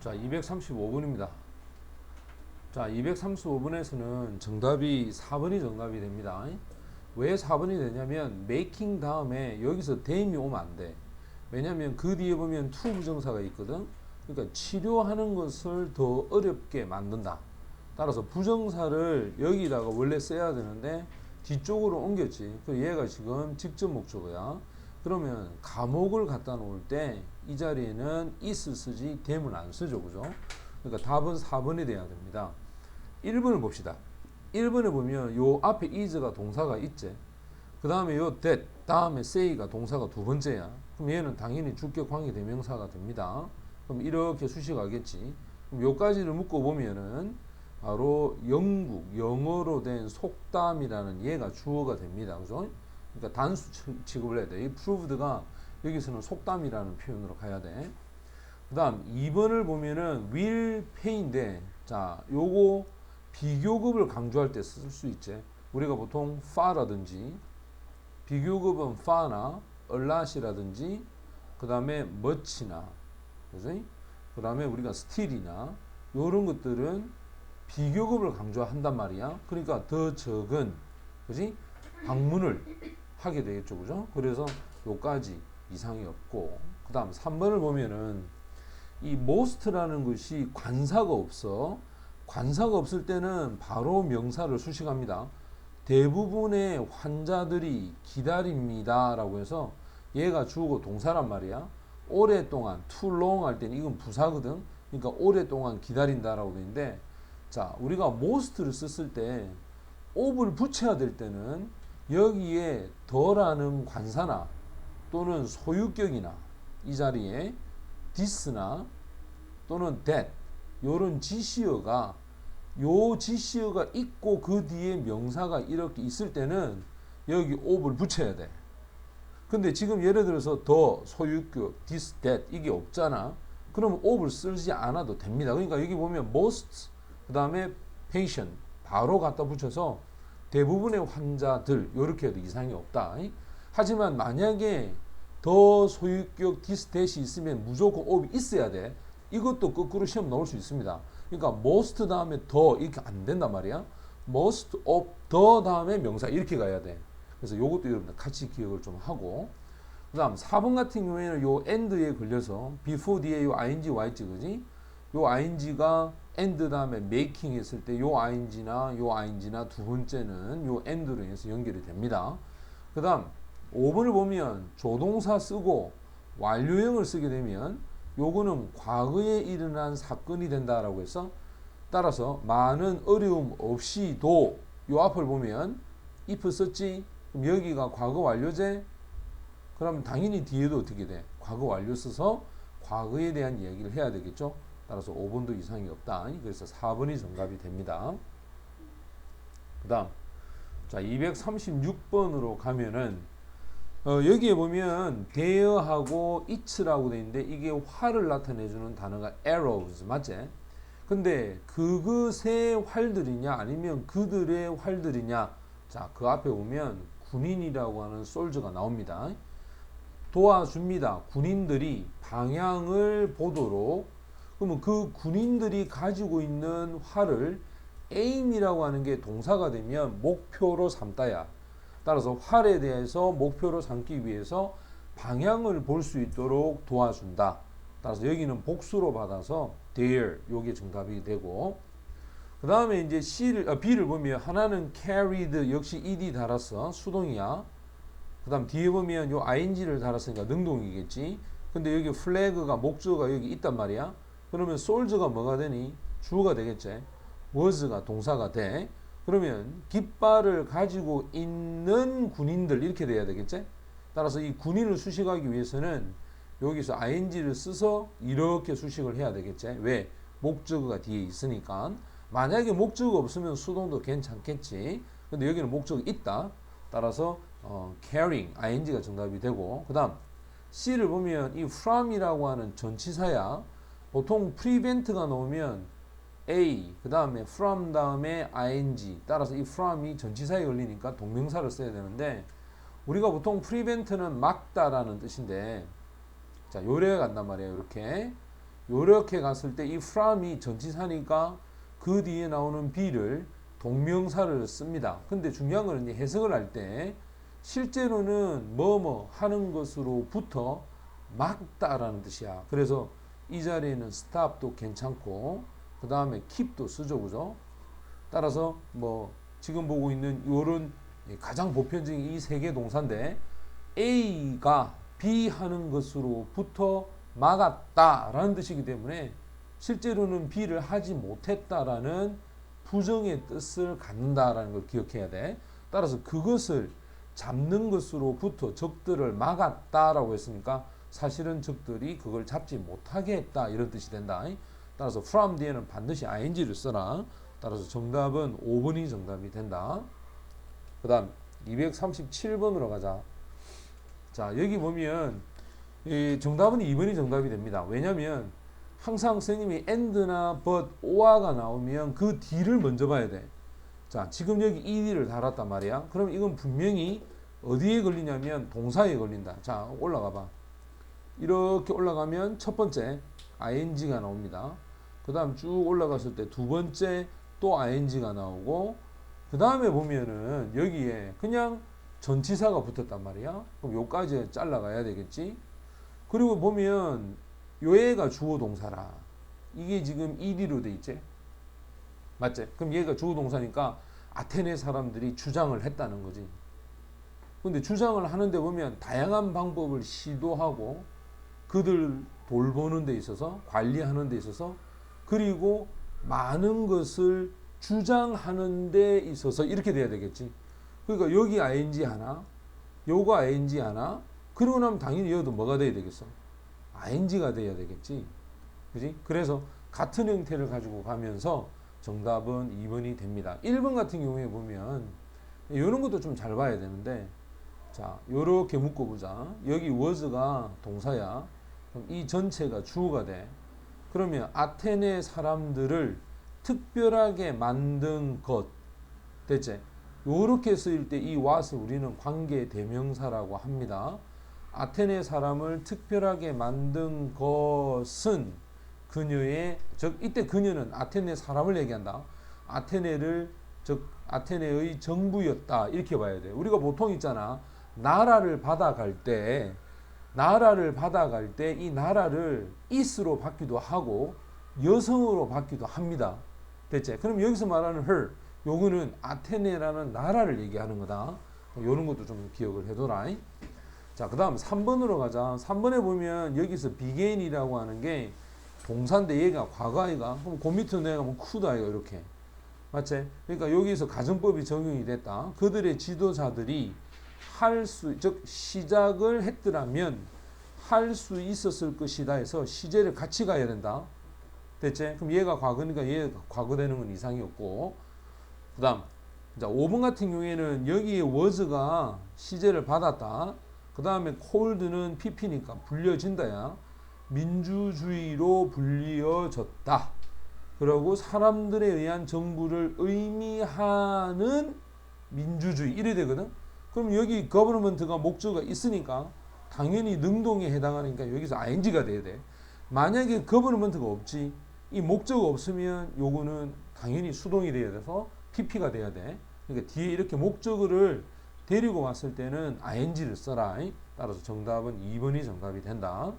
자, 235분입니다. 자, 235분에서는 정답이 4번이 정답이 됩니다. 왜 4번이 되냐면 making 다음에 여기서 them이 오면 안 돼. 왜냐면 그 뒤에 보면 to 부정사가 있거든. 그러니까 치료하는 것을 더 어렵게 만든다. 따라서 부정사를 여기다가 원래 써야 되는데 뒤쪽으로 옮겼지. 그 얘가 지금 직접 목적어야. 그러면 감옥을 갖다 놓을 때 이 자리에는 is를 쓰지 them은 안 쓰죠. 그죠? 그러니까 답은 4번이 돼야 됩니다. 1번을 봅시다. 1번에 보면 요 앞에 is가 동사가 있지. 그 다음에 요 that 다음에 say가 동사가 두 번째야. 그럼 얘는 당연히 주격 관계 대명사가 됩니다. 그럼 이렇게 수식하겠지. 그럼 요까지를 묶어보면은 바로 영어로 된 속담이라는 얘가 주어가 됩니다. 그죠? 그러니까 단수 취급을 해야 돼. 이 proved가 여기서는 속담이라는 표현으로 가야 돼. 그 다음 2번을 보면은 will pay인데, 자, 요거 비교급을 강조할 때 쓸 수 있지. 우리가 보통 far라든지 비교급은 far나 alot이라든지 그 다음에 much나, 그지? 그 다음에 우리가 still이나 요런 것들은 비교급을 강조한단 말이야. 그러니까 더 적은, 그지? 방문을 하게 되겠죠. 그죠? 그래서 요까지 이상이 없고, 그 다음 3번을 보면은 이 most라는 것이 관사가 없어. 관사가 없을 때는 바로 명사를 수식합니다. 대부분의 환자들이 기다립니다 라고 해서 얘가 주어고 동사란 말이야. 오랫동안 too long 할 때는 이건 부사거든. 그러니까 오랫동안 기다린다 라고 되는데, 자, 우리가 most를 썼을 때 of를 붙여야 될 때는 여기에 더라는 관사나 또는 소유격이나 이 자리에 this나 또는 that 요런 지시어가 요 지시어가 있고 그 뒤에 명사가 이렇게 있을 때는 여기 of를 붙여야 돼. 근데 지금 예를 들어서 더, 소유격, this, that 이게 없잖아. 그러면 of를 쓰지 않아도 됩니다. 그러니까 여기 보면 most 그 다음에 patient 바로 갖다 붙여서 대부분의 환자들 이렇게 해도 이상이 없다. 하지만 만약에 더, 소유격, this, that이 있으면 무조건 of이 있어야 돼. 이것도 거꾸로 시험 나올 수 있습니다. 그러니까 most 다음에 더 이렇게 안 된단 말이야. most of the 다음에 명사 이렇게 가야 돼. 그래서 요것도 여러분들 같이 기억을 좀 하고, 그 다음 4번 같은 경우에는 요 and에 걸려서 before 뒤에 요 ing 와 있지, 그지? 요 ing가 and 다음에 making 했을 때 요 ing나 두 번째는 요 and로 인해서 연결이 됩니다. 그 다음 5번을 보면 조동사 쓰고 완료형을 쓰게 되면 요거는 과거에 일어난 사건이 된다라고 해서, 따라서 많은 어려움 없이도 요 앞을 보면 if 썼지. 그럼 여기가 과거 완료제. 그러면 당연히 뒤에도 어떻게 돼? 과거 완료 써서 과거에 대한 이야기를 해야 되겠죠. 따라서 5번도 이상이 없다. 그래서 4번이 정답이 됩니다. 그 다음 자 236번으로 가면은 여기에 보면 there하고 it라고 되어 있는데 이게 활을 나타내주는 단어가 arrows 맞지? 근데 그것의 활들이냐 아니면 그들의 활들이냐, 자, 그 앞에 보면 군인이라고 하는 솔저가 나옵니다. 도와줍니다. 군인들이 방향을 보도록. 그러면 그 군인들이 가지고 있는 활을 aim이라고 하는 게 동사가 되면 목표로 삼다야. 따라서 활에 대해서 목표로 삼기 위해서 방향을 볼 수 있도록 도와준다. 따라서 여기는 복수로 받아서 there 요게 정답이 되고, 그 다음에 이제 B를 보면 하나는 carried 역시 ed 달았어. 수동이야. 그 다음 뒤에 보면 요 ing를 달았으니까 능동이겠지. 근데 여기 flag가 목적어가 여기 있단 말이야. 그러면 soldier가 뭐가 되니? 주어가 되겠지. was가 동사가 돼. 그러면 깃발을 가지고 있는 군인들 이렇게 돼야 되겠지. 따라서 이 군인을 수식하기 위해서는 여기서 ing를 써서 이렇게 수식을 해야 되겠지. 왜? 목적어가 뒤에 있으니까. 만약에 목적어 없으면 수동도 괜찮겠지. 근데 여기는 목적어 있다. 따라서 carrying ing가 정답이 되고, 그 다음 C를 보면 이 from이라고 하는 전치사야. 보통 prevent가 나오면 A 그 다음에 from 다음에 ing, 따라서 이 from이 전치사에 걸리니까 동명사를 써야 되는데, 우리가 보통 prevent는 막다라는 뜻인데, 자, 요래가 간단 말이에요. 이렇게 요렇게 갔을 때 이 from이 전치사니까 그 뒤에 나오는 be를 동명사를 씁니다. 근데 중요한 거는 이제 해석을 할 때 실제로는 뭐뭐 하는 것으로부터 막다라는 뜻이야. 그래서 이 자리에는 stop도 괜찮고 그 다음에 keep도 쓰죠, 그죠? 따라서 뭐 지금 보고 있는 요런 가장 보편적인 이 세 개 동사인데 A가 B 하는 것으로부터 막았다라는 뜻이기 때문에 실제로는 B를 하지 못했다라는 부정의 뜻을 갖는다라는 걸 기억해야 돼. 따라서 그것을 잡는 것으로부터 적들을 막았다라고 했으니까 사실은 적들이 그걸 잡지 못하게 했다 이런 뜻이 된다. 따라서 from 뒤에는 반드시 ing를 써라. 따라서 정답은 5번이 정답이 된다. 그 다음 237번으로 가자. 자, 여기 보면 정답은 2번이 정답이 됩니다. 왜냐면 항상 선생님이 and나 but, or가 나오면 그 D를 먼저 봐야 돼. 자, 지금 여기 ed를 달았단 말이야. 그럼 이건 분명히 어디에 걸리냐면 동사에 걸린다. 자, 올라가 봐. 이렇게 올라가면 첫 번째 ing가 나옵니다. 그 다음 쭉 올라갔을 때 두 번째 또 ing가 나오고 그 다음에 보면은 여기에 그냥 전치사가 붙었단 말이야. 그럼 요까지 잘라가야 되겠지. 그리고 보면 요애가 주어 동사라. 이게 지금 ed로 돼 있지. 맞지? 그럼 얘가 주어 동사니까 아테네 사람들이 주장을 했다는 거지. 근데 주장을 하는데 보면 다양한 방법을 시도하고 그들 돌보는 데 있어서 관리하는 데 있어서 그리고 많은 것을 주장하는 데 있어서 이렇게 돼야 되겠지. 그러니까 여기 ing 하나, 요거 ing 하나, 그러고 나면 당연히 여기도 뭐가 돼야 되겠어? ing가 돼야 되겠지. 그지? 그래서 같은 형태를 가지고 가면서 정답은 2번이 됩니다. 1번 같은 경우에 보면 이런 것도 좀 잘 봐야 되는데 자, 요렇게 묶어보자. 여기 was가 동사야. 그럼 이 전체가 주어가 돼. 그러면 아테네 사람들을 특별하게 만든 것 됐지? 요렇게 쓰일 때 이 what을 우리는 관계 대명사라고 합니다. 아테네 사람을 특별하게 만든 것은 그녀의 즉 이때 그녀는 아테네 사람을 얘기한다. 아테네를 즉 아테네의 정부였다 이렇게 봐야 돼. 우리가 보통 있잖아. 나라를 받아갈 때 이 나라를 is로 받기도 하고 여성으로 받기도 합니다. 됐지? 그럼 여기서 말하는 her 요거는 아테네라는 나라를 얘기하는 거다. 요런 것도 좀 기억을 해둬라. 자, 그 다음 3번으로 가자. 3번에 보면 여기서 began이라고 하는 게 동사인데 얘가 과거이가 그럼 그 밑으로 내가면 could이가 이렇게 맞지? 그러니까 여기서 가정법이 적용이 됐다. 그들의 지도자들이 즉 시작을 했더라면 할 수 있었을 것이다 해서 시제를 같이 가야 된다. 됐지? 그럼 얘가 과거니까 얘가 과거 되는 건 이상이 없고 그 다음 자 5번 같은 경우에는 여기에 was가 시제를 받았다. 그 다음에 cold는 pp니까 불려진다야. 민주주의로 불리어졌다. 그리고 사람들에 의한 정부를 의미하는 민주주의 이래 되거든. 그럼 여기 government가 목적어가 있으니까 당연히 능동에 해당하니까 여기서 ing가 돼야 돼. 만약에 government가 없지 이 목적어 없으면 요거는 당연히 수동이 돼야 돼서 pp가 돼야 돼. 그러니까 뒤에 이렇게 목적어를 데리고 왔을 때는 ing를 써라. 따라서 정답은 2번이 정답이 된다.